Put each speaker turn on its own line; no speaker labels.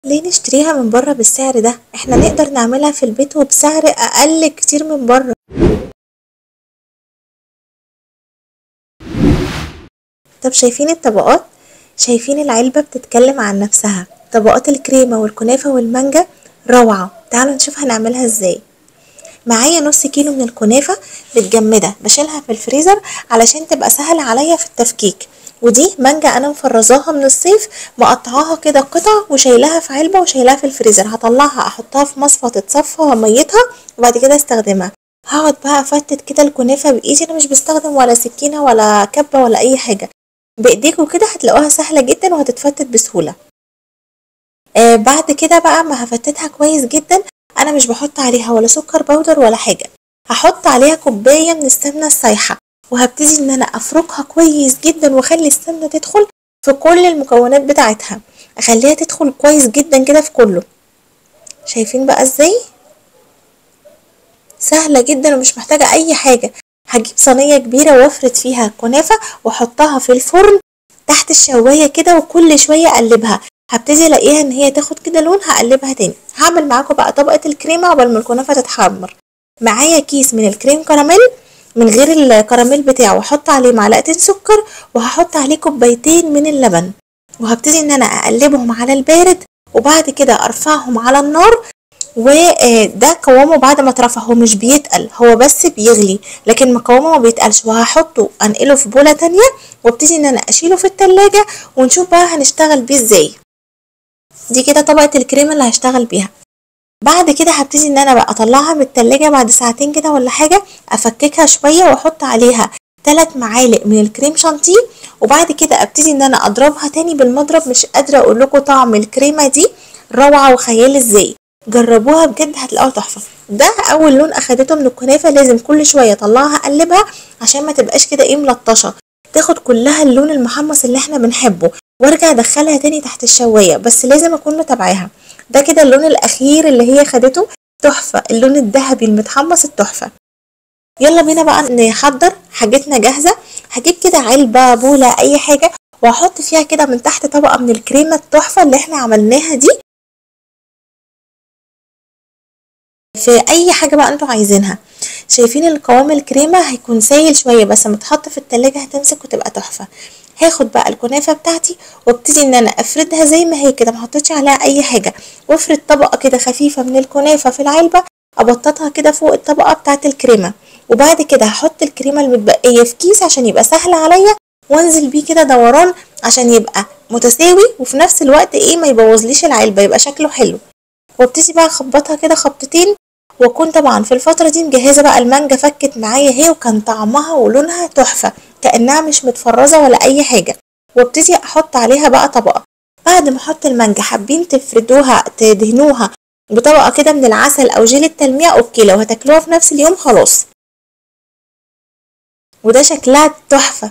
ليه نشتريها من بره بالسعر ده؟ احنا نقدر نعملها في البيت وبسعر اقل كتير من بره. طب شايفين الطبقات؟ شايفين العلبة بتتكلم عن نفسها. طبقات الكريمة والكنافة والمانجا روعة. تعالوا نشوف هنعملها ازاي. معايا نص كيلو من الكنافة متجمدة بشيلها في الفريزر علشان تبقى سهل عليا في التفكيك. ودي مانجا انا مفرزاها من الصيف، مقطعاها كده قطع وشايلاها في علبة وشايلاها في الفريزر. هطلعها احطها في مصفى تتصفى وميتها وبعد كده استخدمها. هقعد بقى افتت كده الكنافة بايدي، انا مش بستخدم ولا سكينة ولا كبة ولا اي حاجة. بايديكوا كده هتلاقوها سهلة جدا وهتتفتت بسهولة. بعد كده بقى ما هفتتها كويس جدا. انا مش بحط عليها ولا سكر بودر ولا حاجة. هحط عليها كوباية من السمنة السايحة، وهبتدي ان انا افركها كويس جدا واخلي السمنة تدخل في كل المكونات بتاعتها. اخليها تدخل كويس جدا كده في كله. شايفين بقى ازاي سهلة جدا ومش محتاجة اي حاجة. هجيب صينية كبيرة وافرد فيها الكنافة واحطها في الفرن تحت الشواية كده، وكل شوية اقلبها. هبتدي الاقيها ان هي تاخد كده لون، هقلبها تاني. هعمل معاكم بقى طبقة الكريمة قبل ما الكنافة تتحمر. معايا كيس من الكريم كراميل من غير الكراميل بتاعه، واحط عليه معلقتين سكر وهحط عليه كوبايتين من اللبن، وهبتدي ان انا اقلبهم على البارد، وبعد كده ارفعهم على النار. وده قوامه بعد ما اترفع هو مش بيتقل، هو بس بيغلي، لكن قوامه ما بيتقلش. وهحطه انقله في بولة تانية وابتدي ان انا اشيله في التلاجة، ونشوف بقى هنشتغل بيه ازاي. دي كده طبقة الكريمة اللي هشتغل بيها. بعد كده هبتدي ان انا بقى اطلعها من التلاجة بعد ساعتين كده ولا حاجة، افككها شوية واحط عليها 3 معالق من الكريم شانتيه. وبعد كده ابتدي ان انا اضربها تاني بالمضرب. مش قادرة اقول لكم طعم الكريمة دي روعة وخيال ازاي. جربوها بجد هتلاقوها تحفة. ده اول لون اخدته من الكنافة. لازم كل شوية اطلعها اقلبها عشان ما تبقاش كده ايه ملطشة، تاخد كلها اللون المحمص اللي احنا بنحبه، وارجع ادخلها تاني تحت الشواية، بس لازم اكون متابعاها. ده كده اللون الاخير اللي هي خدته تحفة، اللون الذهبي المتحمص التحفة. يلا بينا بقى نحضر حاجتنا جاهزة. هجيب كده علبة بولة اي حاجة، وهحط فيها كده من تحت طبقة من الكريمة التحفة اللي احنا عملناها دي، في اي حاجة بقى انتوا عايزينها. شايفين القوام الكريمة هيكون سايل شوية، بس لما تحط في التلاجة هتمسك وتبقى تحفة. هاخد بقى الكنافة بتاعتي وابتدي ان انا افردها زي ما هي كده، محطتش عليها اي حاجة، وافرد طبقة كده خفيفة من الكنافة في العلبة، ابططها كده فوق الطبقة بتاعت الكريمة. وبعد كده هحط الكريمة المتبقية في كيس عشان يبقى سهل عليا، وانزل بيه كده دوران عشان يبقى متساوي، وفي نفس الوقت ايه ما يبوظليش العلبة، يبقى شكله حلو. وابتدي بقى اخبطها كده خبطتين. واكون طبعا في الفترة دي مجهزة بقى المانجا، فكت معايا اهي، وكان طعمها ولونها تحفة كأنها مش متفرزة ولا اي حاجة. وابتدي احط عليها بقى طبقة. بعد ما احط المانجا، حابين تفردوها تدهنوها بطبقة كده من العسل او جيل التلميع اوكي، لو هتاكلوها في نفس اليوم خلاص. وده شكلها تحفة.